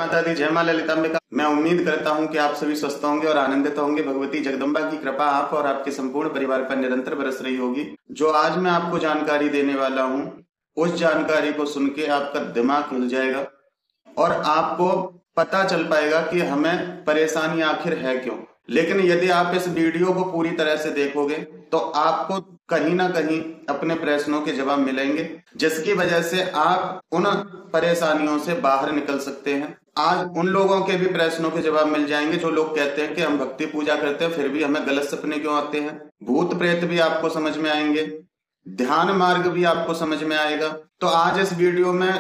माता दी, जय मां ललितांबिका। मैं उम्मीद करता हूं कि आप सभी स्वस्थ होंगे और आनंदित होंगे। भगवती जगदम्बा की कृपा आप और आपके संपूर्ण परिवार पर निरंतर बरस रही होगी। जो आज मैं आपको जानकारी देने वाला हूं, उस जानकारी को सुन के आपका दिमाग हिल जाएगा और आपको पता चल पाएगा कि हमें परेशानी आखिर है क्यों। लेकिन यदि आप इस वीडियो को पूरी तरह से देखोगे तो आपको कहीं ना कहीं अपने प्रश्नों के जवाब मिलेंगे, जिसकी वजह से आप उन परेशानियों से बाहर निकल सकते हैं। आज उन लोगों के भी प्रश्नों के जवाब मिल जाएंगे जो लोग कहते हैं कि हम भक्ति पूजा करते हैं फिर भी हमें गलत सपने क्यों आते हैं। भूत प्रेत भी आपको समझ में आएंगे, ध्यान मार्ग भी आपको समझ में आएगा। तो आज इस वीडियो में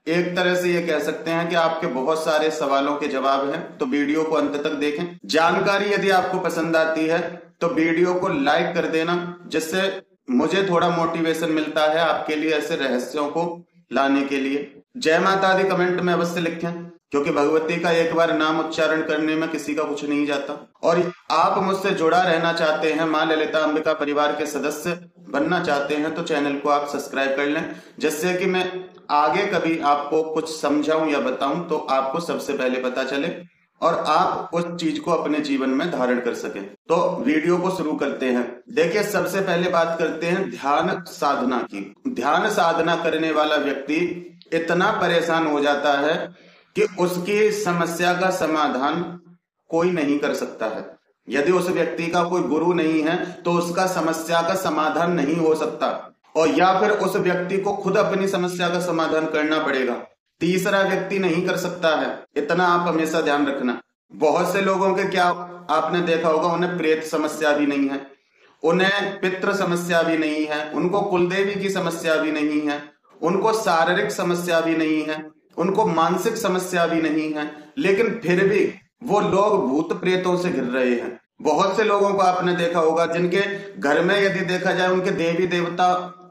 एक तरह से ये कह सकते हैं कि आपके बहुत सारे सवालों के जवाब हैं, तो वीडियो को अंत तक देखें। जानकारी यदि आपको पसंद आती है तो वीडियो को लाइक कर देना, जिससे मुझे थोड़ा मोटिवेशन मिलता है आपके लिए ऐसे रहस्यों को लाने के लिए। जय माता दी कमेंट में अवश्य लिखें, क्योंकि भगवती का एक बार नाम उच्चारण करने में किसी का कुछ नहीं जाता। और आप मुझसे जुड़ा रहना चाहते हैं, मां ललिता अंबिका परिवार के सदस्य बनना चाहते हैं, तो चैनल को आप सब्सक्राइब कर लें, जिससे कि मैं आगे कभी आपको कुछ समझाऊं या बताऊं तो आपको सबसे पहले पता चले और आप उस चीज को अपने जीवन में धारण कर सकें। तो वीडियो को शुरू करते हैं। देखिए, सबसे पहले बात करते हैं ध्यान साधना की। ध्यान साधना करने वाला व्यक्ति इतना परेशान हो जाता है कि उसकी समस्या का समाधान कोई नहीं कर सकता है। यदि उस व्यक्ति का कोई गुरु नहीं है तो उसका समस्या का समाधान नहीं हो सकता, और या फिर उस व्यक्ति को खुद अपनी समस्या का समाधान करना पड़ेगा। तीसरा व्यक्ति नहीं कर सकता है, इतना आप हमेशा ध्यान रखना। बहुत से लोगों के क्या आपने देखा होगा, उन्हें प्रेत समस्या भी नहीं है, उन्हें पितृ समस्या भी नहीं है, उनको कुलदेवी की समस्या भी नहीं है, उनको शारीरिक समस्या भी नहीं है, उनको मानसिक समस्या भी नहीं है, लेकिन फिर भी वो लोग भूत प्रेतों से घिर रहे हैं। बहुत से लोगों को आपने देखा होगा जिनके घर में यदि देखा जाए उनके देवी देवता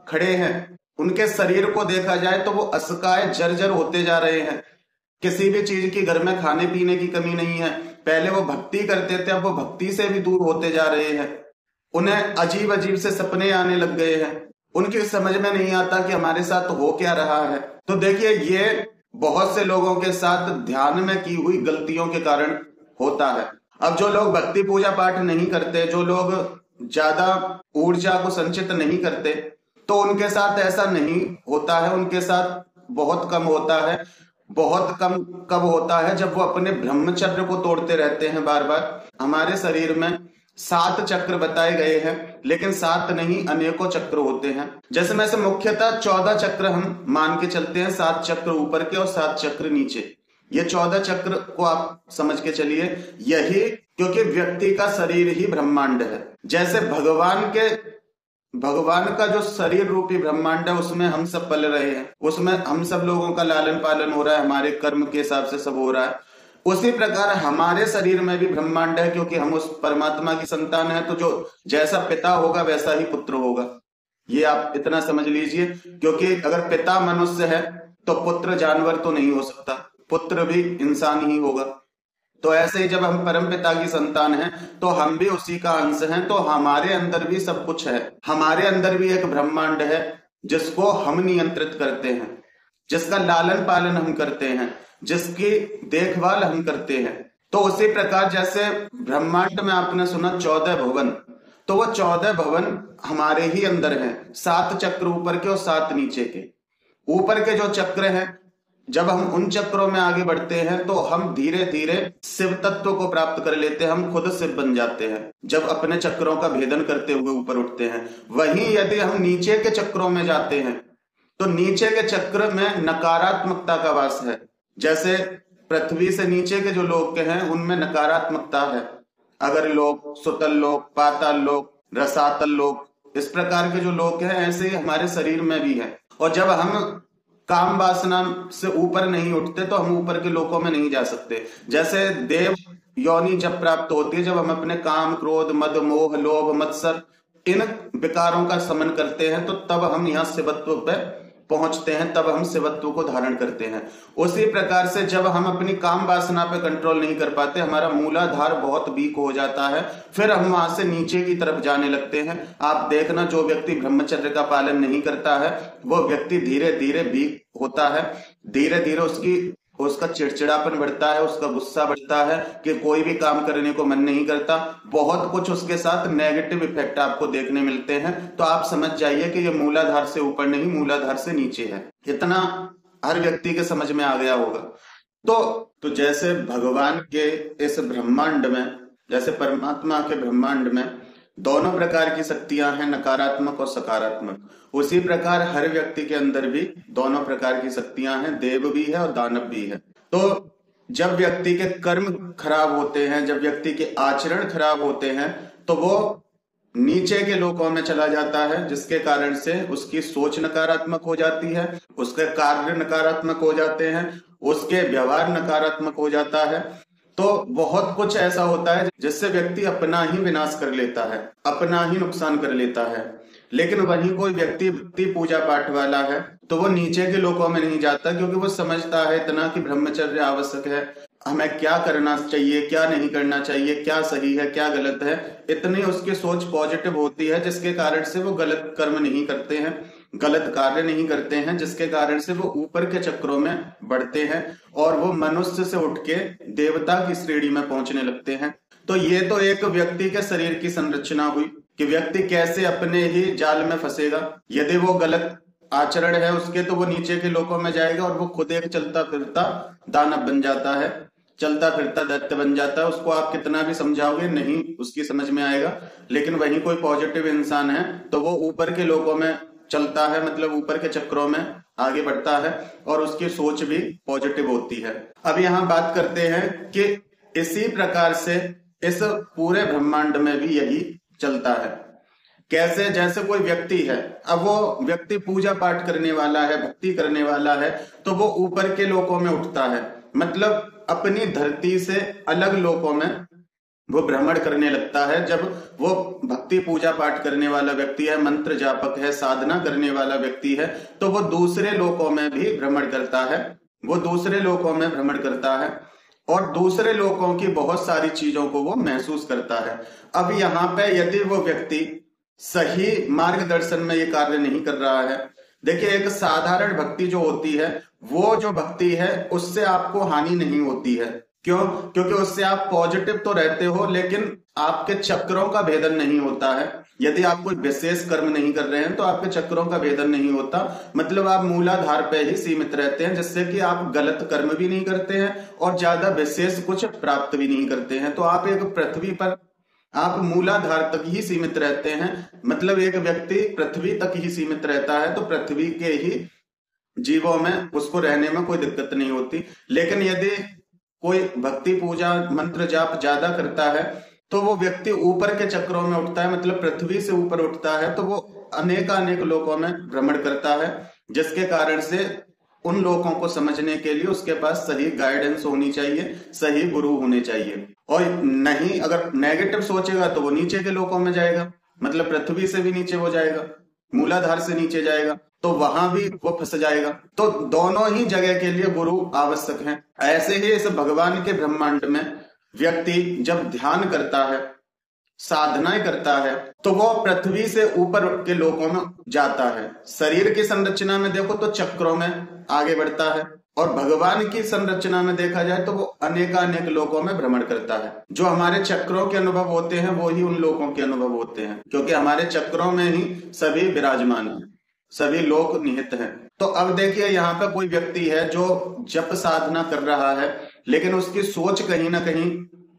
खड़े हैं, उनके शरीर को देखा जाए तो वो असकाय जर्जर होते जा रहे हैं। किसी भी चीज की घर में खाने पीने की कमी नहीं है। पहले वो भक्ति करते थे, अब वो भक्ति से भी दूर होते जा रहे हैं। उन्हें अजीब अजीब से सपने आने लग गए हैं। उनकी समझ में नहीं आता कि हमारे साथ हो क्या रहा है। तो देखिए, ये बहुत से लोगों के साथ ध्यान में की हुई गलतियों के कारण होता है। अब जो लोग भक्ति पूजा पाठ नहीं करते, जो लोग ज्यादा ऊर्जा को संचित नहीं करते, तो उनके साथ ऐसा नहीं होता है। उनके साथ बहुत कम होता है। बहुत कम कब होता है? जब वो अपने ब्रह्मचर्य को तोड़ते रहते हैं बार बार। हमारे शरीर में 7 चक्र बताए गए हैं, लेकिन 7 नहीं अनेकों चक्र होते हैं। जैसे में से मुख्यतः 14 चक्र हम मान के चलते हैं, 7 चक्र ऊपर के और 7 चक्र नीचे। ये 14 चक्र को आप समझ के चलिए। यही क्योंकि व्यक्ति का शरीर ही ब्रह्मांड है। जैसे भगवान का जो शरीर रूपी ब्रह्मांड है, उसमें हम सब पल रहे हैं, उसमें हम सब लोगों का लालन पालन हो रहा है, हमारे कर्म के हिसाब से सब हो रहा है। उसी प्रकार हमारे शरीर में भी ब्रह्मांड है, क्योंकि हम उस परमात्मा की संतान है। तो जो जैसा पिता होगा वैसा ही पुत्र होगा, ये आप इतना समझ लीजिए। क्योंकि अगर पिता मनुष्य है तो पुत्र जानवर तो नहीं हो सकता, पुत्र भी इंसान ही होगा। तो ऐसे ही जब हम परम पिता की संतान हैं तो हम भी उसी का अंश हैं। तो हमारे अंदर भी सब कुछ है। हमारे अंदर भी एक ब्रह्मांड है जिसको हम नियंत्रित करते हैं, जिसका लालन पालन हम करते हैं, जिसकी देखभाल हम करते हैं। तो उसी प्रकार जैसे ब्रह्मांड में आपने सुना 14 भवन, तो वो 14 भवन हमारे ही अंदर हैं। 7 चक्र ऊपर के और 7 नीचे के। ऊपर के जो चक्र हैं, जब हम उन चक्रों में आगे बढ़ते हैं तो हम धीरे धीरे शिव तत्व को प्राप्त कर लेते हैं। हम खुद शिव बन जाते हैं जब अपने चक्रों का भेदन करते हुए ऊपर उठते हैं। वहीं यदि हम नीचे के चक्रों में जाते हैं तो नीचे के चक्र में नकारात्मकता का वास है। जैसे पृथ्वी से नीचे के जो लोग हैं उनमें नकारात्मकता है। अगर लोग, सुतल लोग, पाताल लोग, रसातल लोग, इस प्रकार के जो लोग हैं, ऐसे ही हमारे शरीर में भी है। और जब हम काम वासना से ऊपर नहीं उठते तो हम ऊपर के लोकों में नहीं जा सकते। जैसे देव योनि जब प्राप्त होती है, जब हम अपने काम, क्रोध, मद, मोह, लोभ, मत्सर इन विकारों का समन करते हैं, तो तब हम यहाँ शिवत्व पे पहुंचते हैं, तब हम शिवत्व को धारण करते हैं। उसी प्रकार से जब हम अपनी काम वासना पे कंट्रोल नहीं कर पाते, हमारा मूलाधार बहुत वीक हो जाता है, फिर हम वहां से नीचे की तरफ जाने लगते हैं। आप देखना, जो व्यक्ति ब्रह्मचर्य का पालन नहीं करता है वो व्यक्ति धीरे धीरे वीक होता है, धीरे धीरे उसकी उसका चिड़चिड़ापन बढ़ता है, उसका गुस्सा बढ़ता है कि कोई भी काम करने को मन नहीं करता। बहुत कुछ उसके साथ नेगेटिव इफेक्ट आपको देखने मिलते हैं। तो आप समझ जाइए कि ये मूलाधार से ऊपर नहीं, मूलाधार से नीचे है। इतना हर व्यक्ति के समझ में आ गया होगा। तो जैसे भगवान के इस ब्रह्मांड में, जैसे परमात्मा के ब्रह्मांड में दोनों प्रकार की शक्तियां हैं, नकारात्मक और सकारात्मक, उसी प्रकार हर व्यक्ति के अंदर भी दोनों प्रकार की शक्तियां हैं, देव भी है और दानव भी है। तो जब व्यक्ति के कर्म खराब होते हैं, जब व्यक्ति के आचरण खराब होते हैं, तो वो नीचे के लोकों में चला जाता है, जिसके कारण से उसकी सोच नकारात्मक हो जाती है, उसके कार्य नकारात्मक हो जाते हैं, उसके व्यवहार नकारात्मक हो जाता है। तो बहुत कुछ ऐसा होता है जिससे व्यक्ति अपना ही विनाश कर लेता है, अपना ही नुकसान कर लेता है। लेकिन वहीं कोई व्यक्ति पूजा पाठ वाला है तो वो नीचे के लोकों में नहीं जाता, क्योंकि वो समझता है इतना कि ब्रह्मचर्य आवश्यक है, हमें क्या करना चाहिए, क्या नहीं करना चाहिए, क्या सही है, क्या गलत है। इतनी उसकी सोच पॉजिटिव होती है, जिसके कारण से वो गलत कर्म नहीं करते हैं, गलत कार्य नहीं करते हैं, जिसके कारण से वो ऊपर के चक्रों में बढ़ते हैं और वो मनुष्य से उठ के देवता की श्रेणी में पहुंचने लगते हैं। तो ये तो एक व्यक्ति के शरीर की संरचना हुई कि व्यक्ति कैसे अपने ही जाल में फंसेगा। यदि वो गलत आचरण है उसके, तो वो नीचे के लोकों में जाएगा और वो खुद एक चलता फिरता दानव बन जाता है, चलता फिरता दैत्य बन जाता है। उसको आप कितना भी समझाओगे नहीं उसकी समझ में आएगा। लेकिन वहीं कोई पॉजिटिव इंसान है तो वो ऊपर के लोकों में चलता है, मतलब ऊपर के चक्रों में आगे बढ़ता है और उसकी सोच भी पॉजिटिव होती है। अब यहाँ बात करते हैं कि इसी प्रकार से इस पूरे ब्रह्मांड में भी यही चलता है। कैसे? जैसे कोई व्यक्ति है, अब वो व्यक्ति पूजा पाठ करने वाला है, भक्ति करने वाला है, तो वो ऊपर के लोकों में उठता है, मतलब अपनी धरती से अलग लोकों में वो भ्रमण करने लगता है। जब वो भक्ति पूजा पाठ करने वाला व्यक्ति है, मंत्र जापक है, साधना करने वाला व्यक्ति है, तो वो दूसरे लोकों में भी भ्रमण करता है, वो दूसरे लोकों में भ्रमण करता है और दूसरे लोकों की बहुत सारी चीजों को वो महसूस करता है। अब यहाँ पे यदि वो व्यक्ति सही मार्गदर्शन में ये कार्य नहीं कर रहा है, देखिए एक साधारण भक्ति जो होती है, वो जो भक्ति है उससे आपको हानि नहीं होती है। क्यों? क्योंकि उससे आप पॉजिटिव तो रहते हो, लेकिन आपके चक्रों का भेदन नहीं होता है। यदि आप कोई विशेष कर्म नहीं कर रहे हैं तो आपके चक्रों का भेदन नहीं होता, मतलब आप मूलाधार पे ही सीमित रहते हैं, जिससे कि आप गलत कर्म भी नहीं करते हैं और ज्यादा विशेष कुछ प्राप्त भी नहीं करते हैं। तो आप एक पृथ्वी पर आप मूलाधार तक ही सीमित रहते हैं, मतलब एक व्यक्ति पृथ्वी तक ही सीमित रहता है, तो पृथ्वी के ही जीवों में उसको रहने में कोई दिक्कत नहीं होती। लेकिन यदि कोई भक्ति पूजा मंत्र जाप ज्यादा करता है तो वो व्यक्ति ऊपर के चक्रों में उठता है, मतलब पृथ्वी से ऊपर उठता है, तो वो अनेक लोकों में भ्रमण करता है, जिसके कारण से उन लोगों को समझने के लिए उसके पास सही गाइडेंस होनी चाहिए, सही गुरु होने चाहिए। और नहीं, अगर नेगेटिव सोचेगा तो वो नीचे के लोकों में जाएगा, मतलब पृथ्वी से भी नीचे हो जाएगा, मूलाधार से नीचे जाएगा, तो वहां भी वो फंस जाएगा। तो दोनों ही जगह के लिए गुरु आवश्यक हैं। ऐसे ही इस भगवान के ब्रह्मांड में व्यक्ति जब ध्यान करता है, साधनाएं करता है, तो वो पृथ्वी से ऊपर के लोकों में जाता है। शरीर की संरचना में देखो तो चक्रों में आगे बढ़ता है, और भगवान की संरचना में देखा जाए तो वो अनेक लोकों में भ्रमण करता है। जो हमारे चक्रों के अनुभव होते हैं वो ही उन लोकों के अनुभव होते हैं, क्योंकि हमारे चक्रों में ही सभी विराजमान हैं, सभी लोक निहित हैं। तो अब देखिए यहाँ पे कोई व्यक्ति है जो जप साधना कर रहा है, लेकिन उसकी सोच कहीं ना कहीं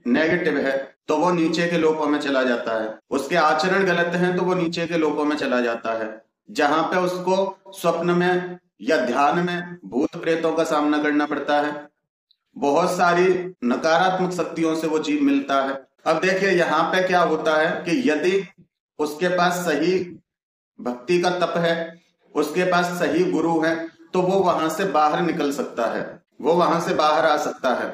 नेगेटिव है, तो वो नीचे के लोकों में चला जाता है। उसके आचरण गलत हैं तो वो नीचे के लोकों में चला जाता है, जहां पे उसको स्वप्न में या ध्यान में भूत प्रेतों का सामना करना पड़ता है, बहुत सारी नकारात्मक शक्तियों से वो जीव मिलता है। अब देखिए यहाँ पे क्या होता है कि यदि उसके पास सही भक्ति का तप है, उसके पास सही गुरु है, तो वो वहां से बाहर निकल सकता है, वो वहां से बाहर आ सकता है।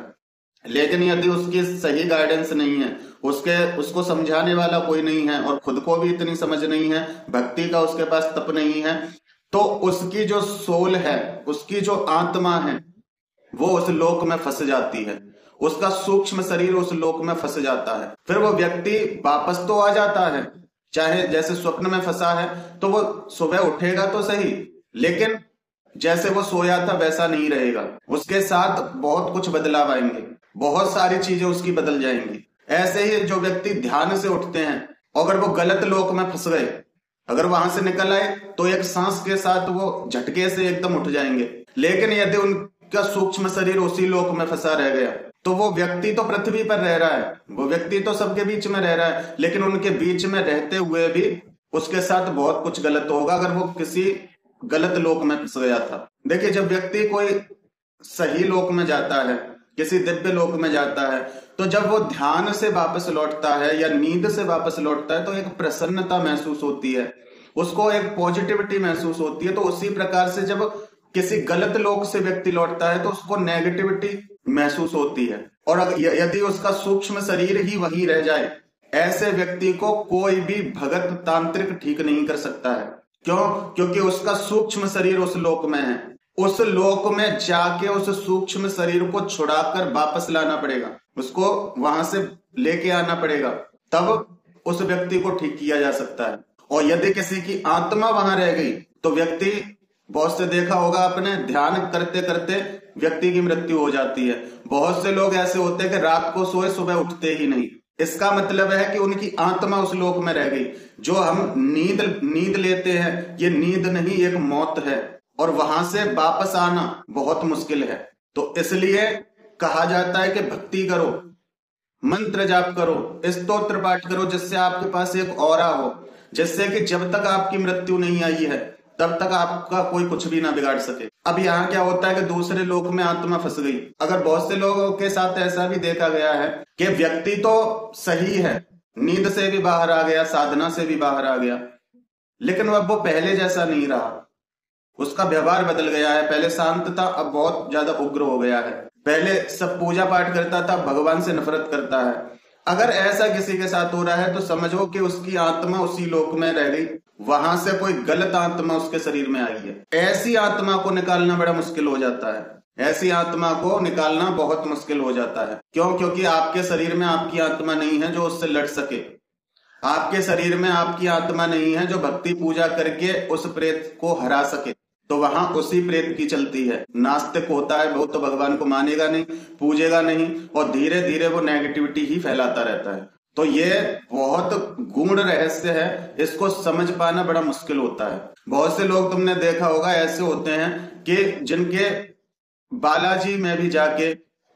लेकिन यदि उसकी सही गाइडेंस नहीं है, उसको समझाने वाला कोई नहीं है और खुद को भी इतनी समझ नहीं है, भक्ति का उसके पास तप नहीं है, तो उसकी जो सोल है, उसकी जो आत्मा है, वो उस लोक में फंस जाती है, उसका सूक्ष्म शरीर उस लोक में फंस जाता है। फिर वो व्यक्ति वापस तो आ जाता है, चाहे जैसे स्वप्न में फंसा है तो वो सुबह उठेगा तो सही, लेकिन जैसे वो सोया था वैसा नहीं रहेगा, उसके साथ बहुत कुछ बदलाव आएंगे, बहुत सारी चीजें उसकी बदल जाएंगी। ऐसे ही जो व्यक्ति ध्यान से उठते हैं, अगर वो गलत लोक में फंस गए, अगर वहां से निकल आए तो एक सांस के साथ वो झटके से एकदम उठ जाएंगे। लेकिन यदि उनका सूक्ष्म शरीर उसी लोक में फंसा रह गया तो वो व्यक्ति तो पृथ्वी पर रह रहा है, वो व्यक्ति तो सबके बीच में रह रहा है, लेकिन उनके बीच में रहते हुए भी उसके साथ बहुत कुछ गलत होगा अगर वो किसी गलत लोक में फंस गया था। देखिए, जब व्यक्ति कोई सही लोक में जाता है, किसी दिव्य लोक में जाता है, तो जब वो ध्यान से वापस लौटता है या नींद से वापस लौटता है तो एक प्रसन्नता महसूस होती है, उसको एक पॉजिटिविटी महसूस होती है। तो उसी प्रकार से जब किसी गलत लोक से व्यक्ति लौटता है तो उसको नेगेटिविटी महसूस होती है। और यदि उसका सूक्ष्म शरीर ही वहीं रह जाए, ऐसे व्यक्ति को कोई भी भगत तांत्रिक ठीक नहीं कर सकता है। क्यों? क्योंकि उसका सूक्ष्म शरीर उस लोक में है। उस लोक में जाके उस सूक्ष्म शरीर को छुड़ाकर वापस लाना पड़ेगा, उसको वहां से लेके आना पड़ेगा, तब उस व्यक्ति को ठीक किया जा सकता है। और यदि किसी की आत्मा वहां रह गई तो व्यक्ति, बहुत से देखा होगा आपने, ध्यान करते करते व्यक्ति की मृत्यु हो जाती है। बहुत से लोग ऐसे होते हैं कि रात को सोए सुबह उठते ही नहीं। इसका मतलब है कि उनकी आत्मा उस लोक में रह गई। जो हम नींद लेते हैं, ये नींद नहीं, एक मौत है, और वहां से वापस आना बहुत मुश्किल है। तो इसलिए कहा जाता है कि भक्ति करो, मंत्र जाप करो, स्तोत्र पाठ करो, जिससे आपके पास एक ऑरा हो, जिससे कि जब तक आपकी मृत्यु नहीं आई है तब तक आपका कोई कुछ भी ना बिगाड़ सके। अब यहाँ क्या होता है कि दूसरे लोक में आत्मा फंस गई। अगर बहुत से लोगों के साथ ऐसा भी देखा गया है कि व्यक्ति तो सही है, नींद से भी बाहर आ गया, साधना से भी बाहर आ गया, लेकिन अब वो पहले जैसा नहीं रहा, उसका व्यवहार बदल गया है। पहले शांत था, अब बहुत ज्यादा उग्र हो गया है। पहले सब पूजा पाठ करता था, भगवान से नफरत करता है। अगर ऐसा किसी के साथ हो रहा है तो समझो कि उसकी आत्मा उसी लोक में रह गई, वहां से कोई गलत आत्मा उसके शरीर में आई है। ऐसी आत्मा को निकालना बड़ा मुश्किल हो जाता है, ऐसी आत्मा को निकालना बहुत मुश्किल हो जाता है। क्यों? क्योंकि आपके शरीर में आपकी आत्मा नहीं है जो उससे लड़ सके। आपके शरीर में आपकी आत्मा नहीं है जो भक्ति पूजा करके उस प्रेत को हरा सके। तो वहां उसी प्रेत की चलती है। नास्तिक होता है वो तो भगवान को मानेगा नहीं, पूजेगा नहीं, और धीरे धीरे वो नेगेटिविटी ही फैलाता रहता है। तो ये बहुत गूढ़ रहस्य है, इसको समझ पाना बड़ा मुश्किल होता है। बहुत से लोग तुमने देखा होगा ऐसे होते हैं कि जिनके बालाजी में भी जाके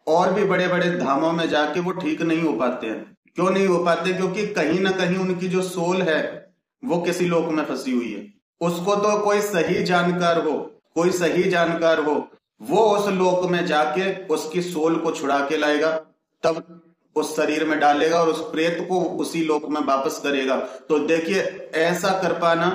और भी बड़े बड़े धामों में जाके वो ठीक नहीं हो पाते हैं। क्यों नहीं हो पाते? क्योंकि कहीं ना कहीं उनकी जो सोल है वो किसी लोक में फंसी हुई है। उसको तो कोई सही जानकार हो, कोई सही जानकार हो, वो उस लोक में जाके उसकी सोल को छुड़ा के लाएगा, तब उस शरीर में डालेगा और उस प्रेत को उसी लोक में वापस करेगा। तो देखिए, ऐसा कर पाना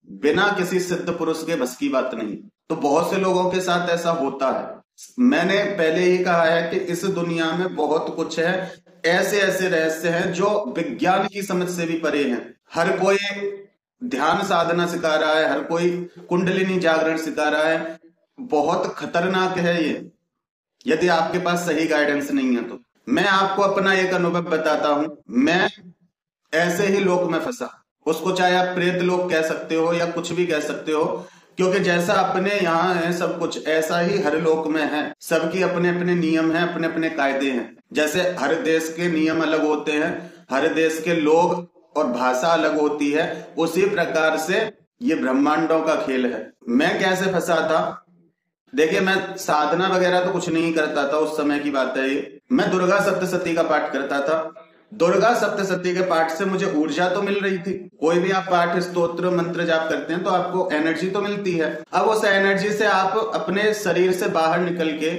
बिना किसी सिद्ध पुरुष के बस की बात नहीं। तो बहुत से लोगों के साथ ऐसा होता है। मैंने पहले ही कहा है कि इस दुनिया में बहुत कुछ है, ऐसे ऐसे रहस्य हैं जो विज्ञान की समझ से भी परे हैं। हर कोई ध्यान साधना सिखा रहा है, हर कोई कुंडलिनी जागरण सिखा रहा है। बहुत खतरनाक है ये, यदि आपके पास सही गाइडेंस नहीं है तो। मैं आपको अपना एक अनुभव बताता हूं। मैं ऐसे ही लोक में फंसा, उसको चाहे आप प्रेत लोक कह सकते हो या कुछ भी कह सकते हो, क्योंकि जैसा अपने यहाँ है सब कुछ, ऐसा ही हर लोक में है। सबकी अपने अपने नियम हैं, अपने अपने कायदे हैं। जैसे हर देश के नियम अलग होते हैं, हर देश के लोग और भाषा अलग होती है, उसी प्रकार से ये ब्रह्मांडों का खेल है। मैं कैसे फंसा था? देखिए, मैं साधना वगैरह तो कुछ नहीं करता था, उस समय की बात है ये। मैं दुर्गा सप्तशती का पाठ करता था। दुर्गा सप्तशती के पाठ से मुझे ऊर्जा तो मिल रही थी। कोई भी आप पाठ, स्तोत्र, मंत्र जाप करते हैं तो आपको एनर्जी तो मिलती है। अब उस एनर्जी से आप अपने शरीर से बाहर निकल के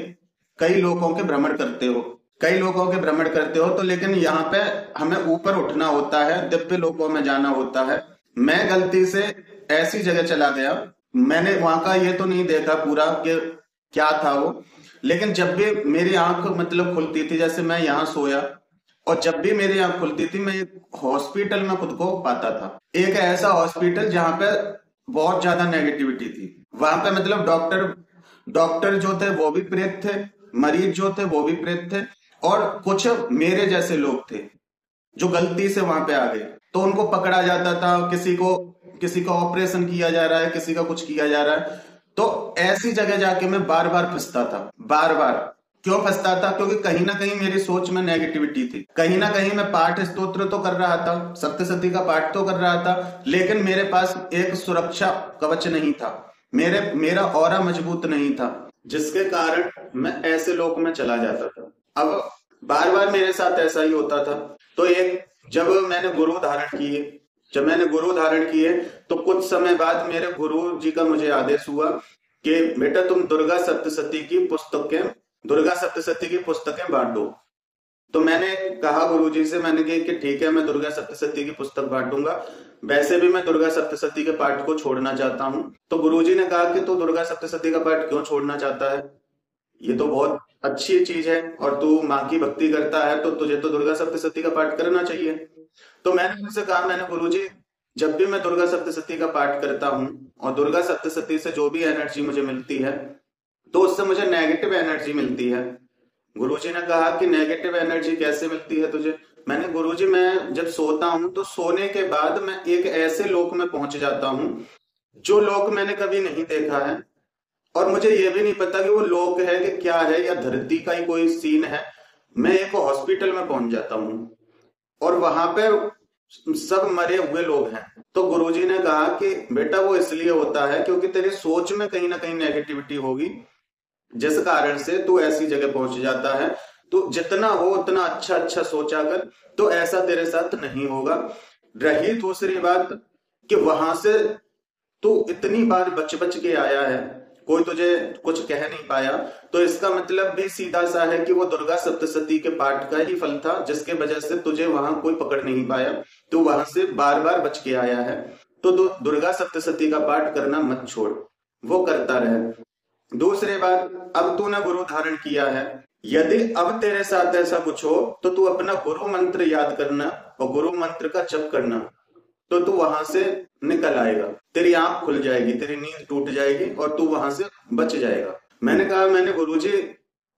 कई लोगों के भ्रमण करते हो, कई लोगों के भ्रमण करते हो। तो लेकिन यहाँ पे हमें ऊपर उठना होता है, दिव्य लोकों में जाना होता है। मैं गलती से ऐसी जगह चला गया, मैंने वहां का ये तो नहीं देखा पूरा कि क्या था वो, लेकिन जब भी मेरी आंख मतलब खुलती थी, जैसे मैं यहाँ सोया और जब भी मेरी आंख खुलती थी, मैं एक हॉस्पिटल में खुद को पाता था। एक ऐसा हॉस्पिटल जहां पे बहुत ज्यादा नेगेटिविटी थी। वहां पे मतलब डॉक्टर जो थे वो भी प्रेत थे, मरीज जो थे वो भी प्रेत थे, और कुछ मेरे जैसे लोग थे जो गलती से वहां पे आ गए। तो उनको पकड़ा जाता था, किसी को ऑपरेशन किया जा रहा है, किसी का कुछ किया जा रहा है। तो ऐसी जगह जाके मैं बार बार फंसता था। बार बार क्यों फंसता था? क्योंकि कहीं ना कहीं मेरी सोच में नेगेटिविटी थी। कहीं ना कहीं मैं पाठ स्तोत्र तो कर रहा था, सप्तशती का पाठ तो कर रहा था, लेकिन मेरे पास एक सुरक्षा कवच नहीं था, मेरा ऑरा मजबूत नहीं था, जिसके कारण मैं ऐसे लोक में चला जाता था। अब बार बार मेरे साथ ऐसा ही होता था। तो जब मैंने गुरु धारण किए तो कुछ समय बाद मेरे गुरु जी का मुझे आदेश हुआ कि बेटा तुम दुर्गा सप्तशती की पुस्तकें बांटो। तो मैंने कहा गुरुजी से, मैंने कहा कि ठीक है, मैं दुर्गा सप्तशती की पुस्तक बांटूंगा, वैसे भी मैं दुर्गा सप्तशती के पाठ को छोड़ना चाहता हूँ। तो गुरुजी ने कहा कि तू दुर्गा सप्तशती का पाठ क्यों छोड़ना चाहता है? ये तो बहुत अच्छी चीज है और तू माँ की भक्ति करता है, तो तुझे तो दुर्गा सप्तशती का पाठ करना चाहिए। तो मैंने उनसे कहा, मैंने गुरुजी जब भी मैं दुर्गा सप्तशती का पाठ करता हूँ और दुर्गा सप्तशती से जो भी एनर्जी मुझे मिलती है तो उससे मुझे नेगेटिव एनर्जी मिलती है। गुरुजी ने कहा कि नेगेटिव एनर्जी कैसे मिलती है तुझे? मैंने गुरुजी, मैं जब सोता हूं तो सोने के बाद मैं एक ऐसे लोक में पहुंच जाता हूं जो लोक मैंने कभी नहीं देखा है, और मुझे ये भी नहीं पता कि वो लोक है कि क्या है, या धरती का ही कोई सीन है। मैं एक हॉस्पिटल में पहुंच जाता हूं और वहां पे सब मरे हुए लोग हैं। तो गुरुजी ने कहा कि बेटा वो इसलिए होता है क्योंकि तेरी सोच में कहीं ना कहीं नेगेटिविटी होगी, जिस कारण से तू ऐसी जगह पहुंच जाता है। तो जितना हो उतना अच्छा अच्छा सोचा कर, तो ऐसा तेरे साथ नहीं होगा। रही दूसरी बात कि वहां से तू इतनी बार बच बच के आया है, कोई तुझे कुछ कह नहीं पाया, तो इसका मतलब भी सीधा सा है कि वो दुर्गा सप्तशती के पाठ का ही फल था, जिसके वजह से तुझे वहां कोई पकड़ नहीं पाया। तू वहां से बार बार बच के आया है। तो दुर्गा सप्तशती का पाठ करना मत छोड़, वो करता रहे। दूसरी बात, अब तूने गुरु धारण किया है, यदि अब तेरे साथ ऐसा कुछ हो तो तू अपना गुरु मंत्र याद करना और गुरु मंत्र का जप करना, तो तू वहां से निकल आएगा, तेरी आंख खुल जाएगी, तेरी नींद टूट जाएगी और तू वहां से बच जाएगा। मैंने कहा, मैंने गुरुजी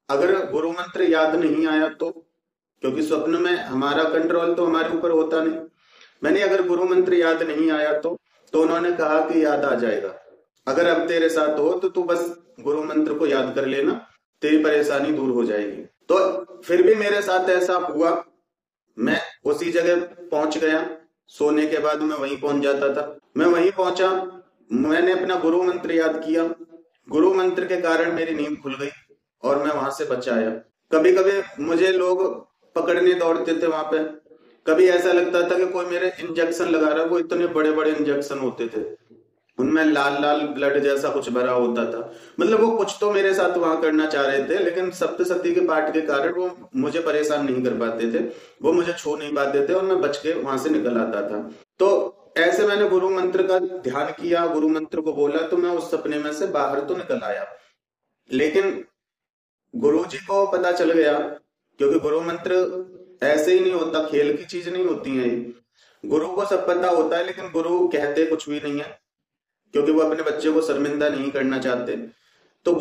अगर गुरु मंत्र याद नहीं आया तो? क्योंकि स्वप्न में हमारा कंट्रोल तो हमारे ऊपर होता नहीं। मैंने अगर गुरु मंत्र याद नहीं आया तो उन्होंने कहा कि याद आ जाएगा, अगर अब तेरे साथ हो तो तू बस गुरु मंत्र को याद कर लेना, तेरी परेशानी दूर हो जाएगी। तो फिर भी मेरे साथ ऐसा हुआ, मैं उसी जगह पहुंच गया। सोने के बाद मैं वहीं पहुंच जाता था। मैं वहीं पहुंचा, मैंने अपना गुरु मंत्र याद किया, गुरु मंत्र के कारण मेरी नींद खुल गई और मैं वहां से बच आया। कभी कभी मुझे लोग पकड़ने दौड़ते थे वहां पे, कभी ऐसा लगता था कि कोई मेरे इंजेक्शन लगा रहा है। वो इतने बड़े बड़े इंजेक्शन होते थे, उनमें लाल लाल ब्लड जैसा कुछ भरा होता था। मतलब वो कुछ तो मेरे साथ वहां करना चाह रहे थे, लेकिन सप्तशती के पाठ के कारण वो मुझे परेशान नहीं कर पाते थे, वो मुझे छू नहीं पाते थे और मैं बच के वहां से निकल आता था। तो ऐसे मैंने गुरु मंत्र का ध्यान किया, गुरु मंत्र को बोला, तो मैं उस सपने में से बाहर तो निकल आया। लेकिन गुरु जी को पता चल गया, क्योंकि गुरु मंत्र ऐसे ही नहीं होता, खेल की चीज नहीं होती है। गुरु को सब पता होता है, लेकिन गुरु कहते कुछ भी नहीं है, क्योंकि वो अपने बच्चे को शर्मिंदा नहीं करना चाहते। तो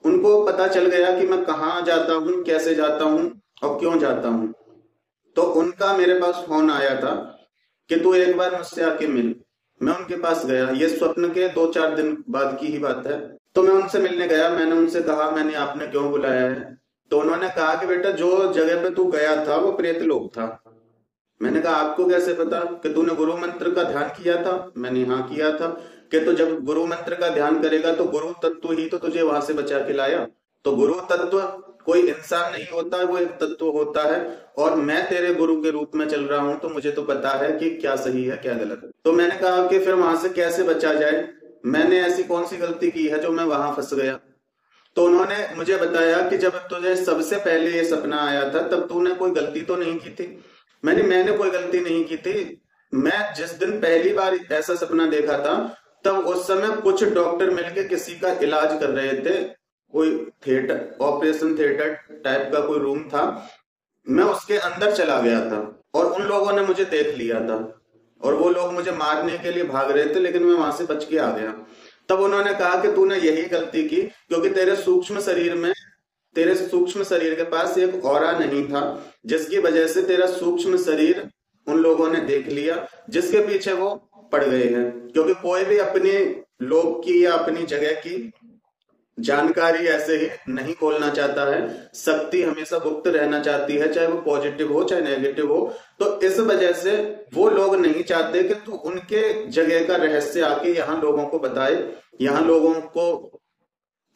उनको पता चल गया कि मैं कहाँ जाता हूँ, कैसे जाता हूँ और क्यों जाता हूँ। तो उनका मेरे पास फोन आया था कि तू एक बार मुझसे आके मिल। मैं उनके पास गया, ये स्वप्न के 2-4 दिन बाद की ही बात है। तो मैं उनसे मिलने गया, मैंने उनसे कहा, मैंने आपने क्यों बुलाया है? तो उन्होंने कहा कि बेटा जो जगह पे तू गया था वो प्रेत लोक था। मैंने कहा, आपको कैसे पता? कि तूने गुरु मंत्र का ध्यान किया था? मैंने हाँ किया था। कि तो जब गुरु मंत्र का ध्यान करेगा तो गुरु तत्व ही तो तुझे वहां से बचा के लाया। तो गुरु तत्व कोई इंसान नहीं होता है, वो एक तत्व होता है, और मैं तेरे गुरु के रूप में चल रहा हूं, तो मुझे तो पता है कि क्या सही है क्या गलत है। तो मैंने कहा कि फिर वहां से कैसे बचा जाए, मैंने ऐसी कौन सी गलती की है जो मैं वहां फंस गया? तो उन्होंने मुझे बताया कि जब तुझे सबसे पहले ये सपना आया था तब तूने कोई गलती तो नहीं की थी। मैंने कोई गलती नहीं की थी। मैं जिस दिन पहली बार ऐसा सपना देखा था तब उस समय कुछ डॉक्टर मिलके किसी का इलाज कर रहे थे, कोई थिएटर, ऑपरेशन थिएटर टाइप का कोई रूम था। मैं उसके अंदर चला गया था और उन लोगों ने मुझे देख लिया था और वो लोग मुझे मारने के लिए भाग रहे थे, लेकिन मैं वहां से बच के आ गया। तब उन्होंने कहा कि तूने यही गलती की क्योंकि तेरे सूक्ष्म शरीर के पास एक ऑरा नहीं था, जिसकी वजह से तेरा सूक्ष्म शरीर उन लोगों ने देख लिया, जिसके पीछे वो पड़ गए हैं। क्योंकि कोई भी अपनी लोग की या अपनी जगह की जानकारी ऐसे ही नहीं खोलना चाहता है। शक्ति हमेशा गुप्त रहना चाहती है, चाहे वो पॉजिटिव हो चाहे नेगेटिव हो। तो इस वजह से वो लोग नहीं चाहते कि तू उनके जगह का रहस्य आके यहाँ लोगों को बताए, यहाँ लोगों को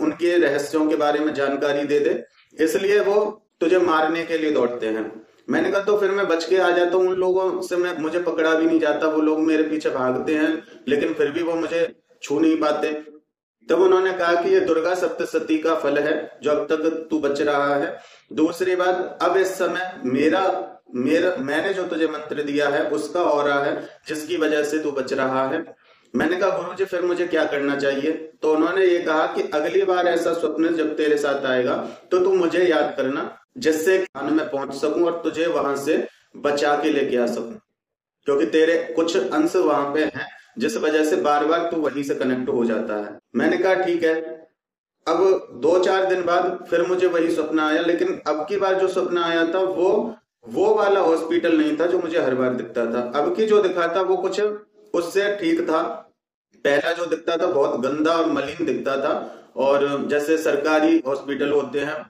उनके रहस्यों के बारे में जानकारी दे दे, इसलिए वो तुझे मारने के लिए दौड़ते हैं। मैंने कहा तो फिर मैं बच के आ जाता हूँ उन लोगों से, मैं मुझे पकड़ा भी नहीं जाता, वो लोग मेरे पीछे भागते हैं लेकिन फिर भी वो मुझे छू नहीं पाते। तब उन्होंने कहा कि ये दुर्गा सप्तशती का फल है जो अब तक तू बच रहा है। दूसरी बात, अब इस समय मेरा मेरा मैंने जो तुझे मंत्र दिया है उसका ऑरा है जिसकी वजह से तू बच रहा है। मैंने कहा गुरुजी फिर मुझे क्या करना चाहिए? तो उन्होंने ये कहा कि अगली बार ऐसा स्वप्न जब तेरे साथ आएगा तो तू मुझे याद करना, जिससे खाने में पहुंच सकूं और तुझे वहां से बचा के लेके आ सकूं, क्योंकि तेरे कुछ अंश वहां पे हैं जिस वजह से बार बार तू वहीं से कनेक्ट हो जाता है। मैंने कहा ठीक है। अब 2-4 दिन बाद फिर मुझे वही स्वप्न आया, लेकिन अब की बार जो स्वप्न आया था वो वाला हॉस्पिटल नहीं था जो मुझे हर बार दिखता था। अब की जो दिखा था वो कुछ उससे ठीक था। पहला जो दिखता था बहुत गंदा और मलिन दिखता था, और जैसे सरकारी हॉस्पिटल होते हैं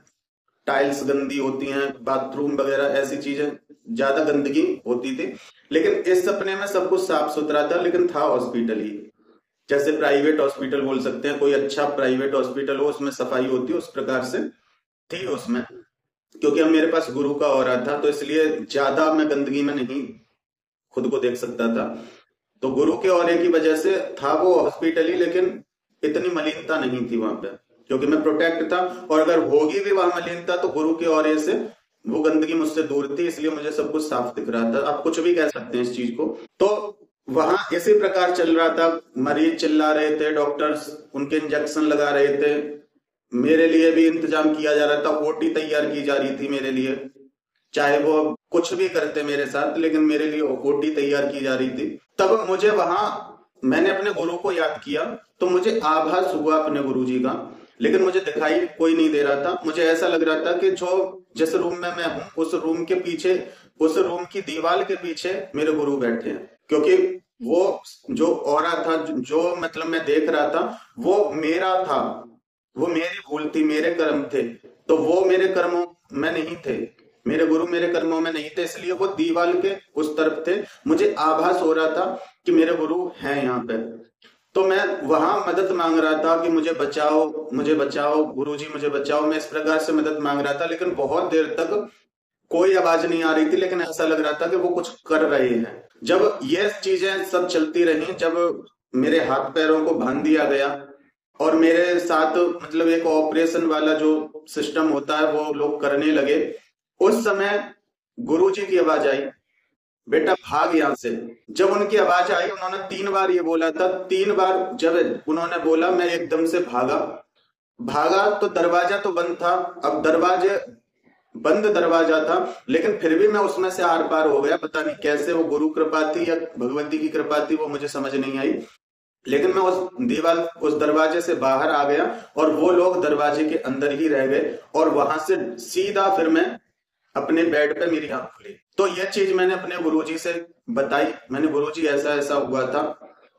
टाइल्स गंदी होती हैं, बाथरूम वगैरह ऐसी चीजें ज्यादा गंदगी होती थी। लेकिन इस सपने में सब कुछ साफ सुथरा था, लेकिन था हॉस्पिटल ही, जैसे प्राइवेट हॉस्पिटल बोल सकते हैं, कोई अच्छा प्राइवेट हॉस्पिटल हो उसमें सफाई होती है उस प्रकार से थी उसमें। क्योंकि अब मेरे पास गुरु का ऑरा था तो इसलिए ज्यादा मैं गंदगी में नहीं खुद को देख सकता था। तो गुरु के ऑरे की वजह से था वो हॉस्पिटल ही, लेकिन इतनी मलिनता नहीं थी वहां पे क्योंकि मैं प्रोटेक्ट था। और अगर होगी भी वहां मलिनता तो गुरु के ऑरे से वो गंदगी मुझसे दूर थी, इसलिए मुझे सब कुछ साफ दिख रहा था। आप कुछ भी कह सकते हैं इस चीज को। तो वहां इसी प्रकार चल रहा था, मरीज चिल्ला रहे थे, डॉक्टर्स उनके इंजेक्शन लगा रहे थे, मेरे लिए भी इंतजाम किया जा रहा था, ओटी तैयार की जा रही थी मेरे लिए, चाहे वो कुछ भी करते मेरे साथ लेकिन मेरे लिए ओटी तैयार की जा रही थी। तब मुझे वहां मैंने अपने गुरु को याद किया तो मुझे आभास हुआ अपने गुरु जी का, लेकिन मुझे दिखाई कोई नहीं दे रहा था। मुझे ऐसा लग रहा था कि जो जिस रूम में मैं हूं उस रूम के पीछे, उस रूम की दीवार के पीछे मेरे गुरु बैठे हैं, क्योंकि वो जो ऑरा था, जो मतलब मैं देख रहा था वो मेरा था, वो मेरी भूल थी, मेरे कर्म थे। तो वो मेरे कर्मों में नहीं थे, मेरे गुरु मेरे कर्मों में नहीं थे, इसलिए वो दीवार के उस तरफ थे। मुझे आभास हो रहा था कि मेरे गुरु हैं यहाँ पे। तो मैं वहां मदद मांग रहा था कि मुझे बचाओ गुरुजी मुझे बचाओ। मैं इस प्रकार से मदद मांग रहा था, लेकिन बहुत देर तक कोई आवाज नहीं आ रही थी, लेकिन ऐसा लग रहा था कि वो कुछ कर रहे हैं। जब ये चीजें सब चलती रही, जब मेरे हाथ पैरों को बांध दिया गया और मेरे साथ मतलब एक ऑपरेशन वाला जो सिस्टम होता है वो लोग करने लगे, उस समय गुरुजी की आवाज आई, बेटा भाग यहां से। जब उनकी आवाज आई, उन्होंने 3 बार ये बोला था। 3 बार जब उन्होंने बोला मैं एकदम से भागा तो दरवाजा तो बंद था। अब बंद दरवाजा था, लेकिन फिर भी मैं उसमें से आर पार हो गया। पता नहीं कैसे, वो गुरु कृपा थी या भगवती की कृपा थी, वो मुझे समझ नहीं आई। लेकिन मैं उस दरवाजे से बाहर आ गया और वो लोग दरवाजे के अंदर ही रह गए, और वहां से सीधा फिर मैं अपने बेड पे मेरी आंख खुली। तो यह चीज मैंने अपने गुरुजी से बताई, मैंने गुरुजी ऐसा ऐसा हुआ था।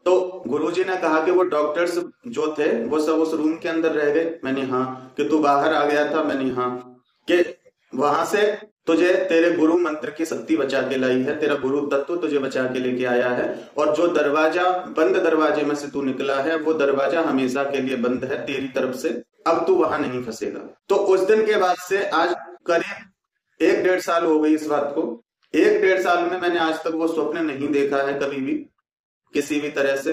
तो गुरुजी ने कहा कि वो डॉक्टर्स जो थे वो सब उस रूम के अंदर रह गए। मैंने हाँ। कि तू बाहर आ गया था? मैंने हाँ। कि वहां से तुझे तेरे गुरु मंत्र की शक्ति बचा के लाई है, तेरा गुरु तत्व तुझे बचा के लेके आया है, और जो दरवाजा बंद दरवाजे में से तू निकला है वो दरवाजा हमेशा के लिए बंद है तेरी तरफ से, अब तू वहां नहीं फंसेगा। तो उस दिन के बाद से आज करीब 1-1.5 साल हो गई इस बात को। 1-1.5 साल में मैंने आज तक वो स्वप्न नहीं देखा है कभी भी किसी भी तरह से।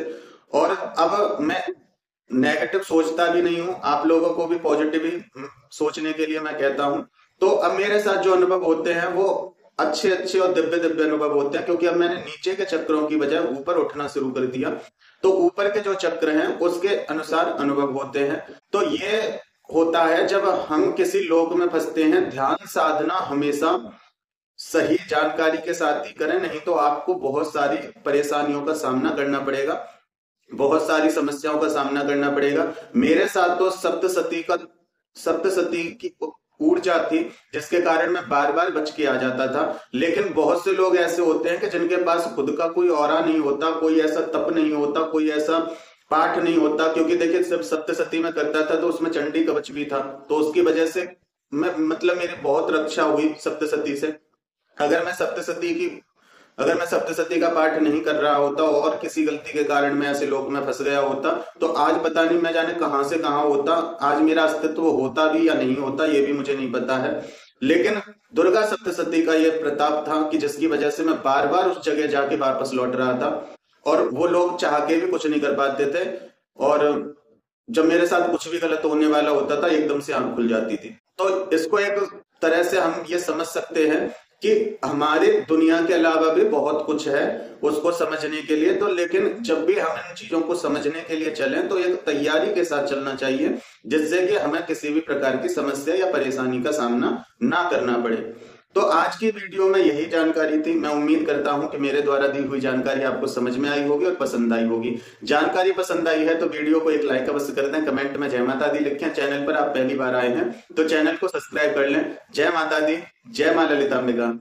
और अब मैं नेगेटिव सोचता भी नहीं हूं, आप लोगों को भी पॉजिटिव ही सोचने के लिए मैं कहता हूं। तो अब मेरे साथ जो अनुभव होते हैं वो अच्छे अच्छे और दिव्य दिव्य अनुभव होते हैं, क्योंकि अब मैंने नीचे के चक्रों की बजाय ऊपर उठना शुरू कर दिया। तो ऊपर के जो चक्र हैं उसके अनुसार अनुभव होते हैं। तो ये होता है जब हम किसी लोक में फंसते हैं। ध्यान साधना हमेशा सही जानकारी के साथ ही करें, नहीं तो आपको बहुत सारी परेशानियों का सामना करना पड़ेगा, बहुत सारी समस्याओं का सामना करना पड़ेगा। मेरे साथ तो सप्तशती की ऊर्जा थी जिसके कारण मैं बार बार बच के आ जाता था। लेकिन बहुत से लोग ऐसे होते हैं कि जिनके पास खुद का कोई ऑरा नहीं होता, कोई ऐसा तप नहीं होता, कोई ऐसा पाठ नहीं होता, क्योंकि देखिए जब सप्तशती में करता था तो उसमें चंडी कवच भी था, तो उसकी वजह से मैं मतलब मेरी बहुत रक्षा हुई सप्तशती से। अगर मैं सप्तशती की अगर मैं सप्तशती का पाठ नहीं कर रहा होता और किसी गलती के कारण मैं ऐसे लोक में फंस गया होता, तो आज पता नहीं मैं जाने कहां से कहां होता, आज मेरा अस्तित्व होता भी या नहीं होता ये भी मुझे नहीं पता है। लेकिन दुर्गा सप्तशती का ये प्रताप था कि जिसकी वजह से मैं बार बार उस जगह जाके वापस लौट रहा था, और वो लोग चाह के भी कुछ नहीं कर पाते थे। और जब मेरे साथ कुछ भी गलत होने वाला होता था एकदम से आंख खुल जाती थी। तो इसको एक तरह से हम ये समझ सकते हैं कि हमारे दुनिया के अलावा भी बहुत कुछ है उसको समझने के लिए। तो लेकिन जब भी हम इन चीजों को समझने के लिए चलें तो एक तैयारी के साथ चलना चाहिए, जिससे कि हमें किसी भी प्रकार की समस्या या परेशानी का सामना ना करना पड़े। तो आज की वीडियो में यही जानकारी थी। मैं उम्मीद करता हूं कि मेरे द्वारा दी हुई जानकारी आपको समझ में आई होगी और पसंद आई होगी। जानकारी पसंद आई है तो वीडियो को एक लाइक अवश्य कर दें, कमेंट में जय माता दी लिखें। चैनल पर आप पहली बार आए हैं तो चैनल को सब्सक्राइब कर लें। जय माता दी, जय मां ललितांबिका।